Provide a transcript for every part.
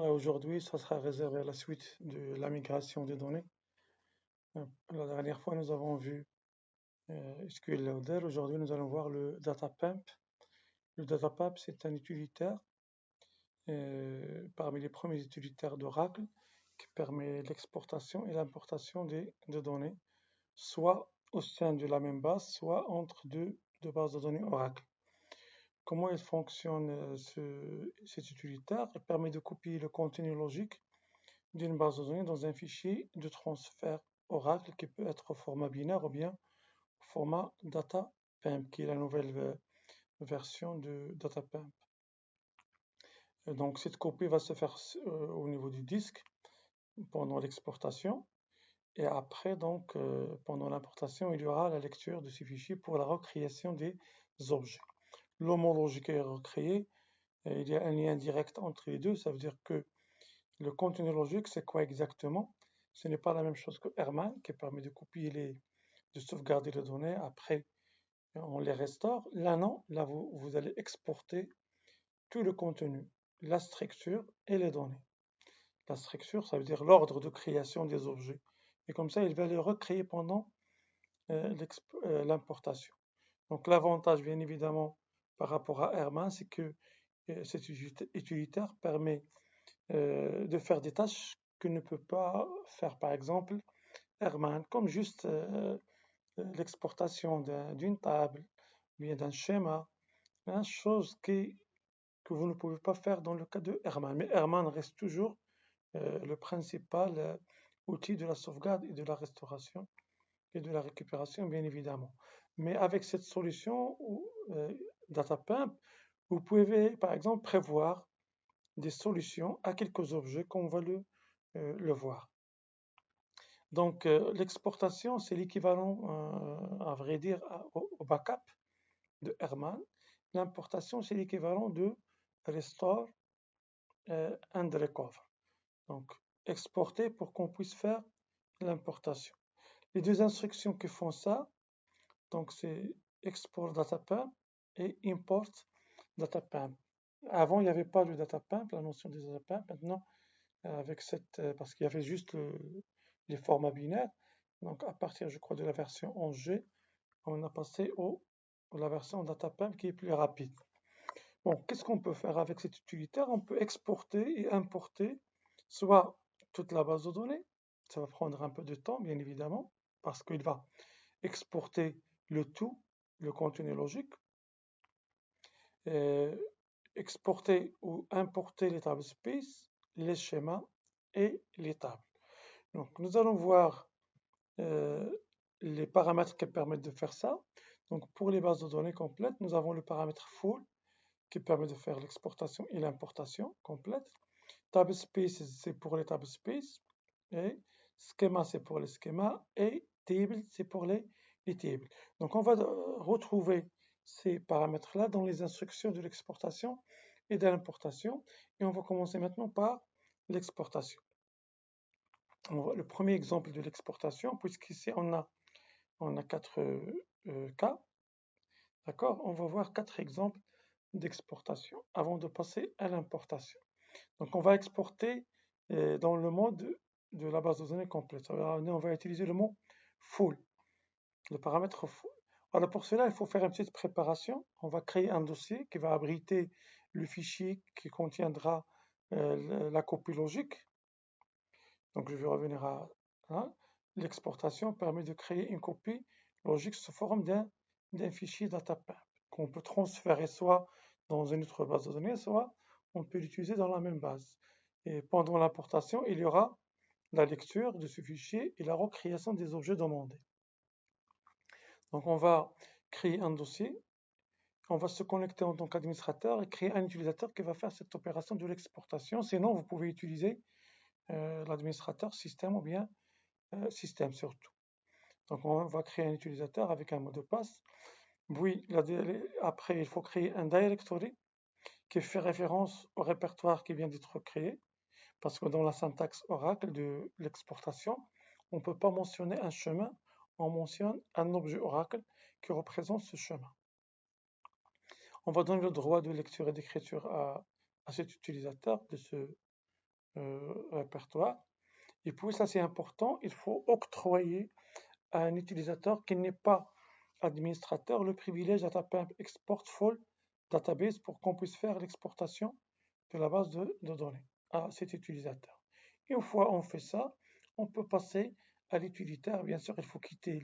Aujourd'hui, ça sera réservé à la suite de la migration des données. La dernière fois, nous avons vu SQL Loader. Aujourd'hui, nous allons voir le DataPump. Le DataPump, c'est un utilitaire parmi les premiers utilitaires d'Oracle qui permet l'exportation et l'importation de données, soit au sein de la même base, soit entre deux bases de données Oracle. Comment il fonctionne cet utilitaire? Il permet de copier le contenu logique d'une base de données dans un fichier de transfert Oracle qui peut être au format binaire ou bien au format DataPump, qui est la nouvelle version de DataPump. Donc cette copie va se faire au niveau du disque pendant l'exportation et après donc pendant l'importation il y aura la lecture de ces fichiers pour la recréation des objets. L'homologique est recréée et il y a un lien direct entre les deux, ça veut dire que le contenu logique, c'est quoi exactement? Ce n'est pas la même chose que Herman, qui permet de copier de sauvegarder les données, après on les restaure. Là non, là vous allez exporter tout le contenu, la structure et les données. La structure, ça veut dire l'ordre de création des objets. Et comme ça, il va les recréer pendant l'importation. Donc l'avantage, bien évidemment, par rapport à Herman, c'est que cet utilitaire permet de faire des tâches que ne peut pas faire par exemple Herman, comme juste l'exportation d'une table, bien d'un schéma, hein, chose que vous ne pouvez pas faire dans le cas de Herman. Mais Herman reste toujours le principal outil de la sauvegarde et de la restauration et de la récupération, bien évidemment. Mais avec cette solution DataPump, vous pouvez par exemple prévoir des solutions à quelques objets qu'on va le voir. Donc l'exportation, c'est l'équivalent, à vrai dire, au backup de Herman. L'importation, c'est l'équivalent de restore and recover. Donc exporter pour qu'on puisse faire l'importation. Les deux instructions qui font ça, donc c'est export DataPump et import DataPump. Avant, il n'y avait pas le DataPump, la notion de DataPump. Maintenant, avec parce qu'il y avait juste les formats binaires. Donc à partir, je crois, de la version 11G, on a passé à la version DataPump qui est plus rapide. Bon, qu'est-ce qu'on peut faire avec cet utilitaire? On peut exporter et importer soit toute la base de données, ça va prendre un peu de temps, bien évidemment, parce qu'il va exporter le tout, le contenu logique, exporter ou importer les tables space, les schémas et les tables. Donc nous allons voir les paramètres qui permettent de faire ça. Donc pour les bases de données complètes, nous avons le paramètre full qui permet de faire l'exportation et l'importation complète. Table space, c'est pour les tables space. Et schéma, c'est pour les schémas. Et table, c'est pour les tables. Donc on va retrouver ces paramètres-là dans les instructions de l'exportation et de l'importation. Et on va commencer maintenant par l'exportation. Le premier exemple de l'exportation, puisqu'ici on a 4 cas, d'accord? On va voir 4 exemples d'exportation avant de passer à l'importation. Donc on va exporter dans le mode de la base de données complète. On va utiliser le mot full, le paramètre full. Alors pour cela, il faut faire une petite préparation. On va créer un dossier qui va abriter le fichier qui contiendra la copie logique. Donc je vais revenir à l'exportation permet de créer une copie logique sous forme d'un fichier DataPump qu'on peut transférer soit dans une autre base de données, soit on peut l'utiliser dans la même base. Et pendant l'importation, il y aura la lecture de ce fichier et la recréation des objets demandés. Donc on va créer un dossier, on va se connecter en tant qu'administrateur et créer un utilisateur qui va faire cette opération de l'exportation. Sinon, vous pouvez utiliser l'administrateur système ou bien système surtout. Donc on va créer un utilisateur avec un mot de passe. Oui, après il faut créer un directory qui fait référence au répertoire qui vient d'être créé, parce que dans la syntaxe Oracle de l'exportation, on ne peut pas mentionner un chemin, on mentionne un objet Oracle qui représente ce chemin. On va donner le droit de lecture et d'écriture à cet utilisateur répertoire. Et puis ça c'est important, il faut octroyer à un utilisateur qui n'est pas administrateur le privilège DataPump Export Full Database pour qu'on puisse faire l'exportation de la base de données à cet utilisateur. Une fois on fait ça, on peut passer à l'utilitaire. Bien sûr, il faut quitter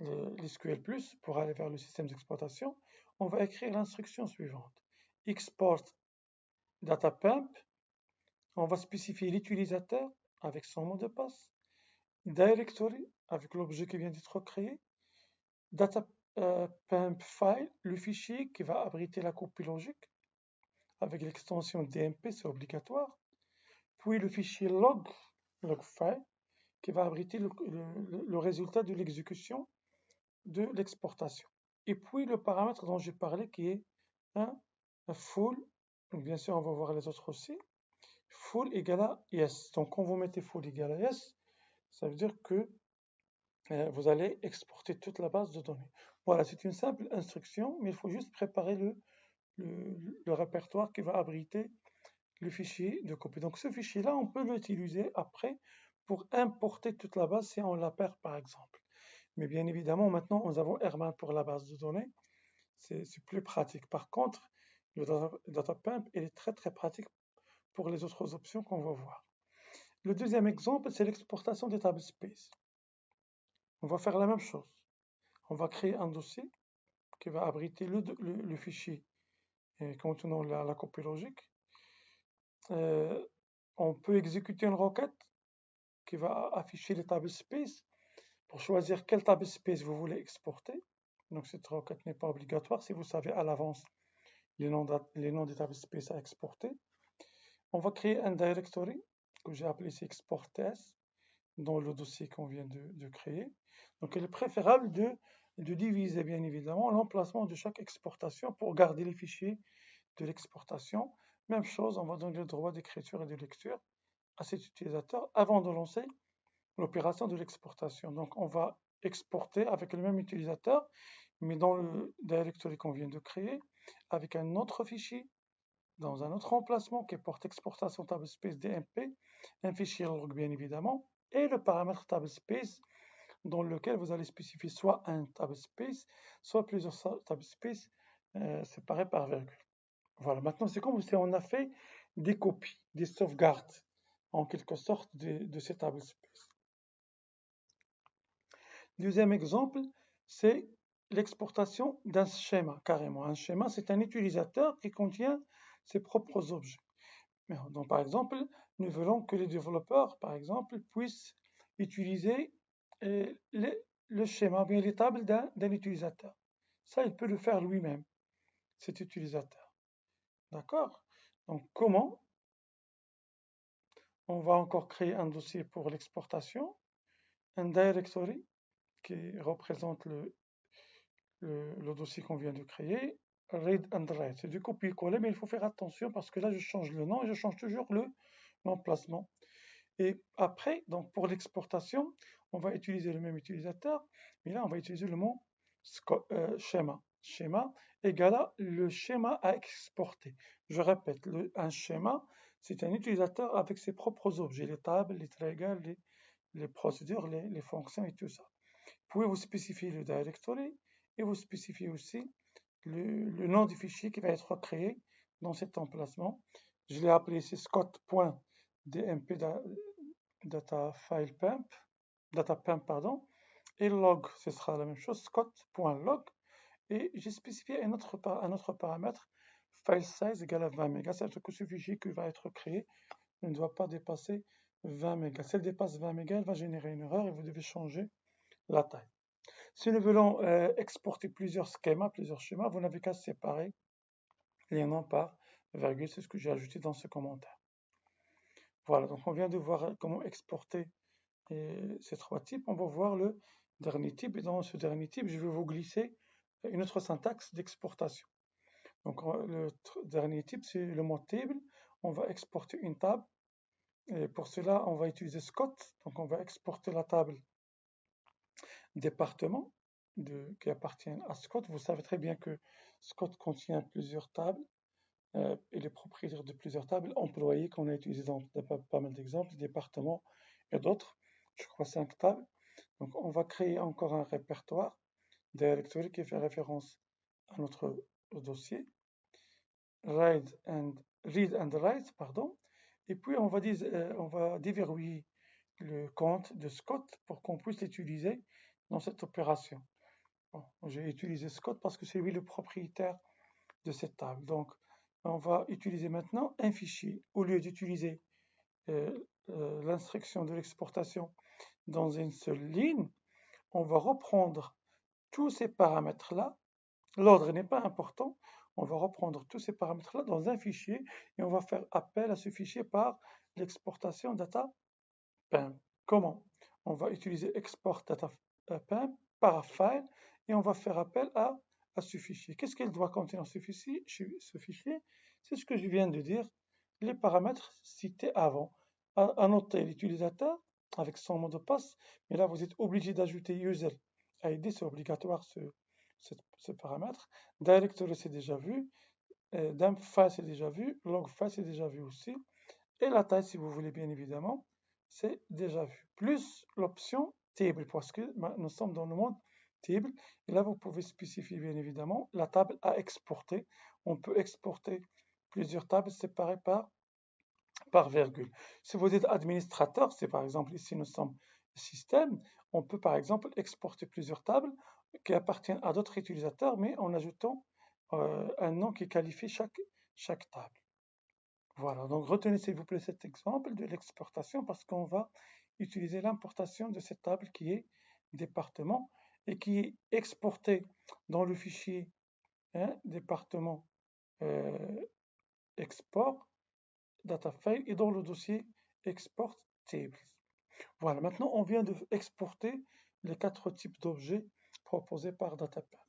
l'SQL+, pour aller vers le système d'exploitation. On va écrire l'instruction suivante. Export DataPump, on va spécifier l'utilisateur avec son mot de passe, directory avec l'objet qui vient d'être créé, DataPump file, le fichier qui va abriter la copie logique avec l'extension DMP, c'est obligatoire, puis le fichier log file qui va abriter le résultat de l'exécution de l'exportation. Et puis le paramètre dont j'ai parlé qui est un full, donc bien sûr on va voir les autres aussi, full égale à yes. Donc quand vous mettez full égale à yes, ça veut dire que vous allez exporter toute la base de données. Voilà, c'est une simple instruction, mais il faut juste préparer le répertoire qui va abriter le fichier de copie. Donc ce fichier-là, on peut l'utiliser après pour importer toute la base si on la perd par exemple. Mais bien évidemment, maintenant, nous avons Herman pour la base de données. C'est plus pratique. Par contre, le DataPump, il est très pratique pour les autres options qu'on va voir. Le deuxième exemple, c'est l'exportation des tables space. On va faire la même chose. On va créer un dossier qui va abriter le fichier contenant la copie logique. On peut exécuter une requête qui va afficher les tables space pour choisir quelle table space vous voulez exporter. Donc cette requête n'est pas obligatoire si vous savez à l'avance les noms des tables space à exporter. On va créer un directory que j'ai appelé ici export.ts dans le dossier qu'on vient de créer. Donc il est préférable de diviser bien évidemment l'emplacement de chaque exportation pour garder les fichiers de l'exportation. Même chose, on va donner le droit d'écriture et de lecture à cet utilisateur avant de lancer l'opération de l'exportation. Donc on va exporter avec le même utilisateur, mais dans le directory qu'on vient de créer, avec un autre fichier, dans un autre emplacement qui porte exportation tablespace DMP, un fichier log bien évidemment, et le paramètre tablespace dans lequel vous allez spécifier soit un tablespace, soit plusieurs tablespaces séparés par virgule. Voilà, maintenant c'est comme si on a fait des copies, des sauvegardes en quelque sorte de ces tablespaces. Deuxième exemple, c'est l'exportation d'un schéma, carrément. Un schéma, c'est un utilisateur qui contient ses propres objets. Donc, par exemple, nous voulons que les développeurs, par exemple, puissent utiliser le schéma, bien les tables d'un utilisateur. Ça, il peut le faire lui-même, cet utilisateur. D'accord? Donc, comment? On va encore créer un dossier pour l'exportation, un directory qui représente le dossier qu'on vient de créer, read and write. C'est du copier-coller, mais il faut faire attention parce que là, je change le nom et je change toujours l'emplacement. Et après, donc pour l'exportation, on va utiliser le même utilisateur, mais là, on va utiliser le mot schéma. Schéma égale à le schéma à exporter. Je répète, un schéma, c'est un utilisateur avec ses propres objets, les tables, les triggers, les procédures, les fonctions et tout ça. Vous pouvez vous spécifier le directory et vous spécifiez aussi le nom du fichier qui va être créé dans cet emplacement. Je l'ai appelé ici scott.dmp datapump, pardon, et log, ce sera la même chose, scott.log, et j'ai spécifié un autre paramètre, file size égale à 20 mégas, c'est-à-dire que ce fichier qui va être créé ne doit pas dépasser 20 mégas. Si elle dépasse 20 mégas, elle va générer une erreur et vous devez changer la taille. Si nous voulons exporter plusieurs schémas, vous n'avez qu'à séparer les noms par virgule, c'est ce que j'ai ajouté dans ce commentaire. Voilà, donc on vient de voir comment exporter ces trois types. On va voir le dernier type, et dans ce dernier type, je vais vous glisser une autre syntaxe d'exportation. Donc le dernier type, c'est le mot table. On va exporter une table, et pour cela, on va utiliser Scott. Donc on va exporter la table département qui appartiennent à Scott. Vous savez très bien que Scott contient plusieurs tables. et les propriétaires de plusieurs tables, employés qu'on a utilisé dans pas mal d'exemples, départements et d'autres, je crois 5 tables. Donc on va créer encore un répertoire directory qui fait référence à notre dossier, read and write, pardon, et puis on va déverrouiller le compte de Scott pour qu'on puisse l'utiliser dans cette opération. Bon, j'ai utilisé Scott parce que c'est lui le propriétaire de cette table. Donc, on va utiliser maintenant un fichier. Au lieu d'utiliser l'instruction de l'exportation dans une seule ligne, on va reprendre tous ces paramètres-là. L'ordre n'est pas important. On va reprendre tous ces paramètres-là dans un fichier et on va faire appel à ce fichier par l'exportation data PIM. Comment? On va utiliser export data PIM par file et on va faire appel à ce fichier. Qu'est-ce qu'il doit contenir ce fichier? C'est ce que je viens de dire, les paramètres cités avant. Annoter l'utilisateur avec son mot de passe, mais là vous êtes obligé d'ajouter user ID, c'est obligatoire ce paramètre. Directory c'est déjà vu, dump file c'est déjà vu, log file c'est déjà vu aussi, et la taille si vous voulez bien évidemment, c'est déjà vu. Plus l'option table, parce que nous sommes dans le mode table, et là vous pouvez spécifier bien évidemment la table à exporter. On peut exporter plusieurs tables séparées par virgule. Si vous êtes administrateur, c'est par exemple ici nous sommes système, on peut par exemple exporter plusieurs tables qui appartiennent à d'autres utilisateurs, mais en ajoutant un nom qui qualifie chaque table. Voilà, donc retenez s'il vous plaît cet exemple de l'exportation parce qu'on va utiliser l'importation de cette table qui est département et qui est exportée dans le fichier département export data file et dans le dossier export tables. Voilà, maintenant on vient de exporter les 4 types d'objets proposés par DataPan.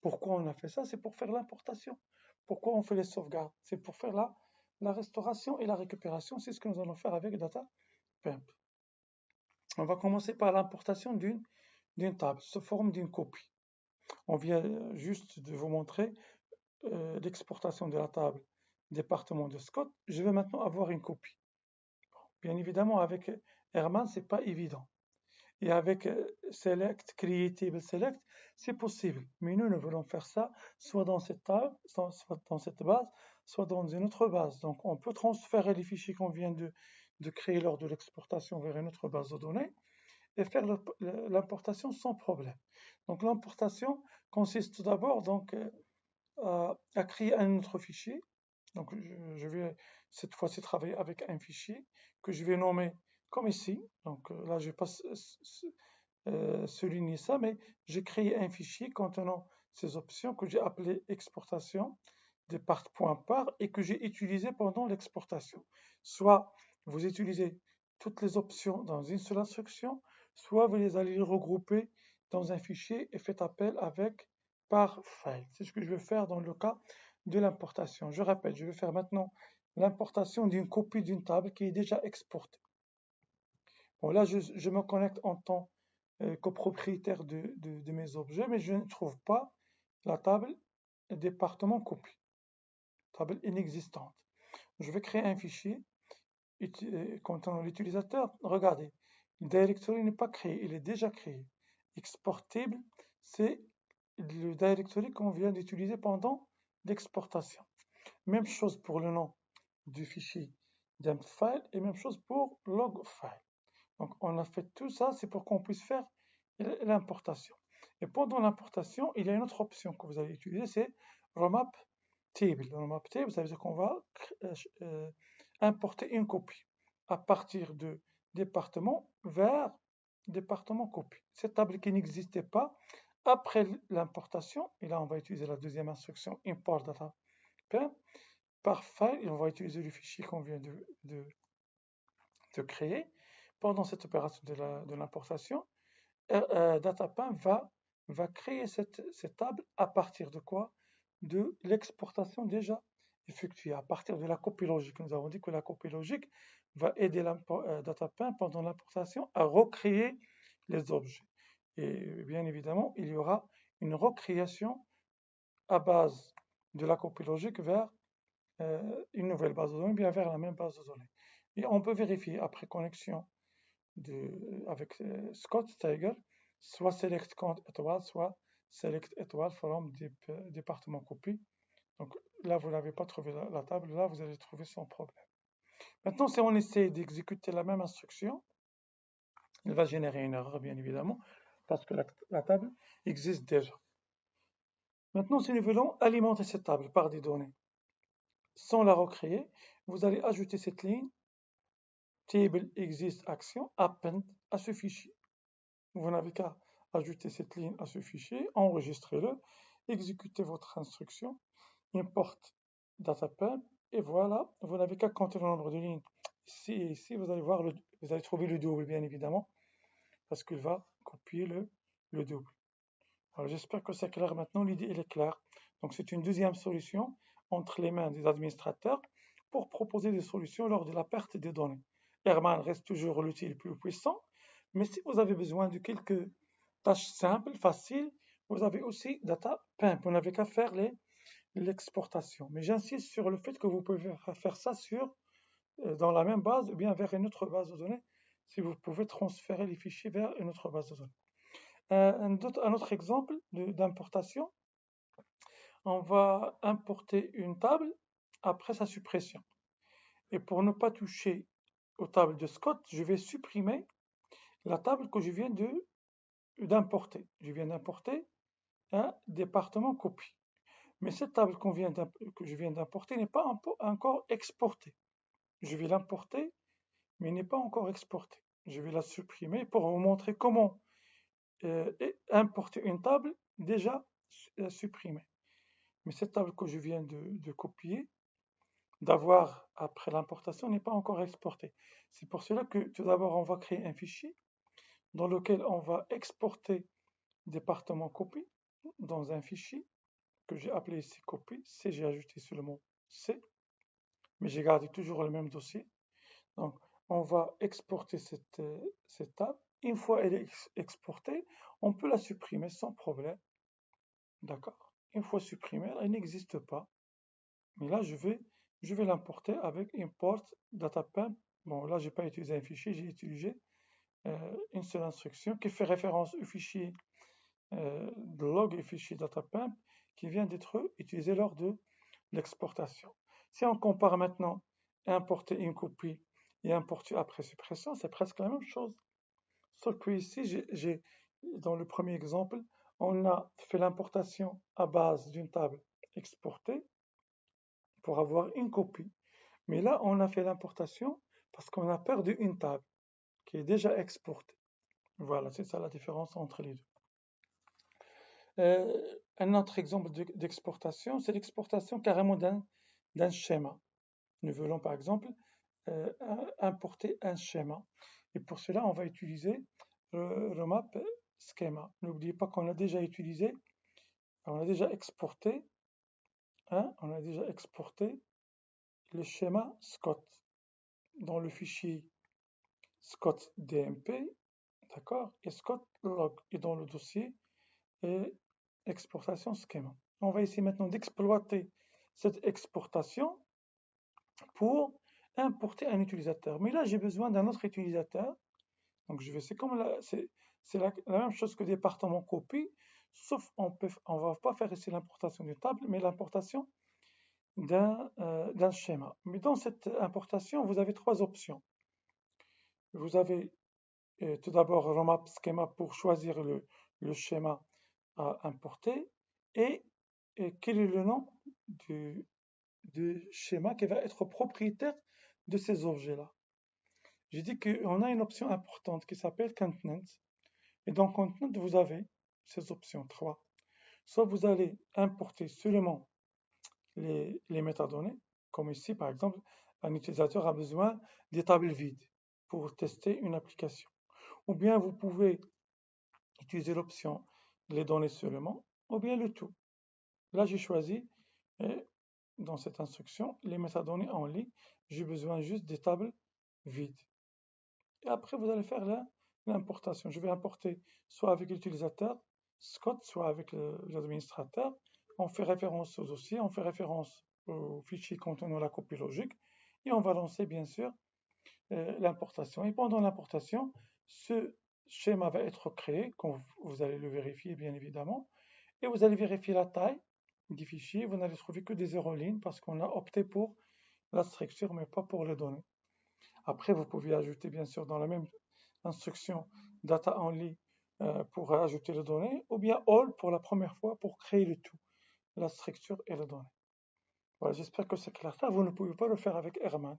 Pourquoi on a fait ça? C'est pour faire l'importation. Pourquoi on fait les sauvegardes? C'est pour faire la restauration et la récupération. C'est ce que nous allons faire avec DataPimp. On va commencer par l'importation d'une table sous forme d'une copie. On vient juste de vous montrer l'exportation de la table département de Scott. Je vais maintenant avoir une copie. Bien évidemment, avec Herman, c'est pas évident. Et avec select, creatable select, c'est possible. Mais nous voulons faire ça soit dans cette table, soit dans cette base, soit dans une autre base. Donc on peut transférer les fichiers qu'on vient de créer lors de l'exportation vers une autre base de données et faire l'importation sans problème. Donc l'importation consiste tout d'abord donc à créer un autre fichier. Donc je vais cette fois-ci travailler avec un fichier que je vais nommer comme ici. Donc là je vais pas souligner ça, mais j'ai créé un fichier contenant ces options que j'ai appelé exportation des part.par et que j'ai utilisé pendant l'exportation. Soit vous utilisez toutes les options dans une seule instruction, soit vous les allez regrouper dans un fichier et faites appel avec par file. C'est ce que je vais faire dans le cas de l'importation. Je répète, je vais faire maintenant l'importation d'une copie d'une table qui est déjà exportée. Bon, là, je me connecte en tant copropriétaire de mes objets, mais je ne trouve pas la table département copie, table inexistante. Je vais créer un fichier contenant l'utilisateur. Regardez, le directory n'est pas créé, il est déjà créé. Exportable, c'est le directory qu'on vient d'utiliser pendant l'exportation. Même chose pour le nom du fichier dump file et même chose pour log file. Donc on a fait tout ça, c'est pour qu'on puisse faire l'importation. Et pendant l'importation, il y a une autre option que vous allez utiliser, c'est remap table. Remap table, ça veut dire qu'on va importer une copie à partir de département vers département copie. Cette table qui n'existait pas, après l'importation, et là on va utiliser la deuxième instruction import data par file, et on va utiliser le fichier qu'on vient de créer. Pendant cette opération de l'importation, DataPan va créer cette table à partir de quoi? De l'exportation déjà effectuée, à partir de la copie logique. Nous avons dit que la copie logique va aider DataPan pendant l'importation à recréer les objets. Et bien évidemment, il y aura une recréation à base de la copie logique vers une nouvelle base de données, bien vers la même base de données. Et on peut vérifier après connexion avec Scott Steiger, soit select count étoile, soit select étoile from département copie. Donc là, vous n'avez pas trouvé la table, là, vous allez trouver sans problème. Maintenant, si on essaie d'exécuter la même instruction, il va générer une erreur, bien évidemment, parce que la table existe déjà. Maintenant, si nous voulons alimenter cette table par des données, sans la recréer, vous allez ajouter cette ligne table exist action append à ce fichier. Vous n'avez qu'à ajouter cette ligne à ce fichier, enregistrez-le, exécutez votre instruction, import dataPub, et voilà, vous n'avez qu'à compter le nombre de lignes. Ici et ici, vous allez voir, vous allez trouver le double, bien évidemment, parce qu'il va copier le double. Alors j'espère que c'est clair maintenant, l'idée elle est claire. Donc c'est une deuxième solution entre les mains des administrateurs pour proposer des solutions lors de la perte des données. Herman reste toujours l'outil le plus puissant, mais si vous avez besoin de quelques tâches simples, faciles, vous avez aussi DataPimp. Vous n'avez qu'à faire l'exportation. Mais j'insiste sur le fait que vous pouvez faire ça dans la même base ou bien vers une autre base de données, si vous pouvez transférer les fichiers vers une autre base de données. Un autre exemple d'importation, on va importer une table après sa suppression. Et pour ne pas toucher aux tables de Scott, je vais supprimer la table que je viens d'importer. Je viens d'importer un département copie. Mais cette table que je viens d'importer n'est pas encore exportée. Je vais l'importer, mais n'est pas encore exportée. Je vais la supprimer pour vous montrer comment importer une table déjà supprimée. Mais cette table que je viens de copier, d'avoir après l'importation, n'est pas encore exportée. C'est pour cela que tout d'abord, on va créer un fichier dans lequel on va exporter département copie dans un fichier que j'ai appelé ici copie. C, j'ai ajouté seulement C, mais j'ai gardé toujours le même dossier. Donc, on va exporter cette table. Une fois elle est exportée, on peut la supprimer sans problème. D'accord? Une fois supprimée, elle n'existe pas. Mais là, je vais l'importer avec import datapimp. Bon, là, j'ai pas utilisé un fichier, j'ai utilisé une seule instruction qui fait référence au fichier de log et fichier datapimp qui vient d'être utilisé lors de l'exportation. Si on compare maintenant importer une copie et importer après suppression, c'est presque la même chose. Sauf que ici, dans le premier exemple, on a fait l'importation à base d'une table exportée pour avoir une copie. Mais là, on a fait l'importation parce qu'on a perdu une table qui est déjà exportée. Voilà, c'est ça la différence entre les deux. Un autre exemple d'exportation, c'est l'exportation carrément d'un schéma. Nous voulons par exemple importer un schéma. Et pour cela, on va utiliser remap schema. N'oubliez pas qu'on a déjà utilisé, on a déjà exporté, on a déjà exporté le schéma Scott dans le fichier Scott DMP, d'accord, et Scott log, et dans le dossier et exportation schéma. On va essayer maintenant d'exploiter cette exportation pour importer un utilisateur. Mais là, j'ai besoin d'un autre utilisateur. Donc, c'est la même chose que département copie, sauf on va pas faire ici l'importation d'une table, mais l'importation d'un schéma. Mais dans cette importation, vous avez trois options. Vous avez tout d'abord remap schema pour choisir le schéma à importer et quel est le nom du schéma qui va être propriétaire de ces objets-là. J'ai dit qu'on a une option importante qui s'appelle Content. Et dans Content, vous avez ces options 3. Soit vous allez importer seulement les métadonnées, comme ici par exemple, un utilisateur a besoin des tables vides pour tester une application. Ou bien vous pouvez utiliser l'option les données seulement, ou bien le tout. Là, j'ai choisi, dans cette instruction, les métadonnées en ligne. J'ai besoin juste des tables vides. Et après, vous allez faire l'importation. Je vais importer soit avec l'utilisateur Scott, soit avec l'administrateur. On fait référence au dossier, on fait référence au fichier contenant la copie logique et on va lancer bien sûr l'importation. Et pendant l'importation, ce schéma va être créé, quand vous allez le vérifier bien évidemment, et vous allez vérifier la taille des fichiers. Vous n'allez trouver que des 0 lignes parce qu'on a opté pour la structure mais pas pour les données. Après, vous pouvez ajouter bien sûr dans la même instruction data only pour ajouter les données, ou bien all pour la première fois pour créer le tout, la structure et les données. Voilà, j'espère que c'est clair. Ça, vous ne pouvez pas le faire avec Herman.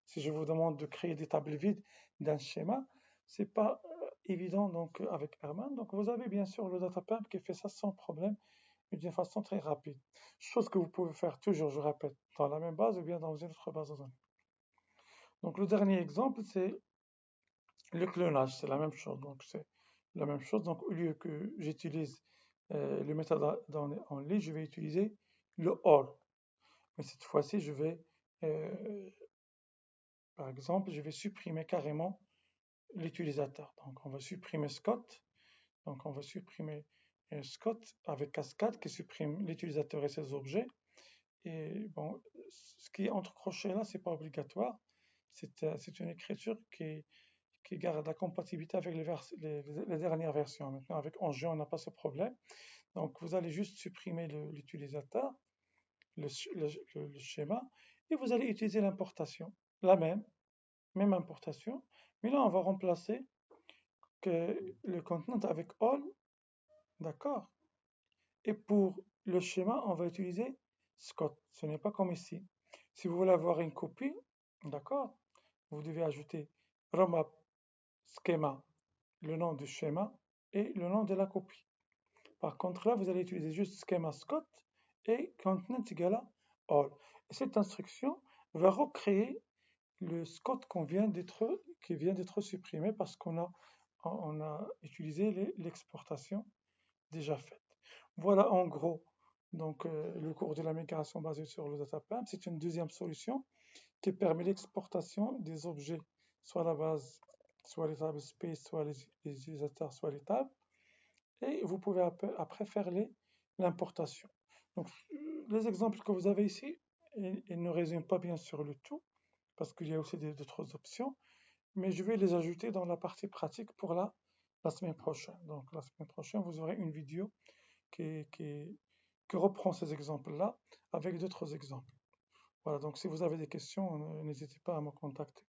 Si je vous demande de créer des tables vides d'un schéma, c'est pas évident donc avec Herman. Donc vous avez bien sûr le DataPump qui fait ça sans problème et d'une façon très rapide. Chose que vous pouvez faire toujours, je répète, dans la même base ou bien dans une autre base de données. Donc le dernier exemple, c'est le clonage, c'est la même chose. Donc c'est la même chose. Donc au lieu que j'utilise le métadonnées en ligne, je vais utiliser le all. Mais cette fois-ci, je vais, par exemple, je vais supprimer carrément l'utilisateur. Donc on va supprimer Scott. Donc on va supprimer Scott avec cascade qui supprime l'utilisateur et ses objets. Et bon, ce qui est entre crochets là, c'est pas obligatoire. C'est une écriture qui garde la compatibilité avec les dernières versions. Maintenant, avec Enjeu, on n'a pas ce problème. Donc, vous allez juste supprimer l'utilisateur, le schéma, et vous allez utiliser l'importation. La même importation. Mais là, on va remplacer que le contenant avec all, d'accord? Et pour le schéma, on va utiliser Scott. Ce n'est pas comme ici. Si vous voulez avoir une copie, d'accord, vous devez ajouter romap schema, le nom du schéma et le nom de la copie. Par contre, là, vous allez utiliser juste schema Scott et content égale à all. Et cette instruction va recréer le Scott qui vient d'être supprimé parce qu'on a utilisé l'exportation déjà faite. Voilà en gros donc le cours de la migration basée sur le DataPump. C'est une deuxième solution qui permet l'exportation des objets, soit la base, soit les tables space, soit les utilisateurs, soit les tables. Et vous pouvez après faire l'importation. Donc les exemples que vous avez ici, ils ne résument pas bien sûr le tout, parce qu'il y a aussi d'autres options, mais je vais les ajouter dans la partie pratique pour la semaine prochaine. Donc la semaine prochaine, vous aurez une vidéo qui reprend ces exemples-là avec d'autres exemples. Voilà, donc si vous avez des questions, n'hésitez pas à me contacter.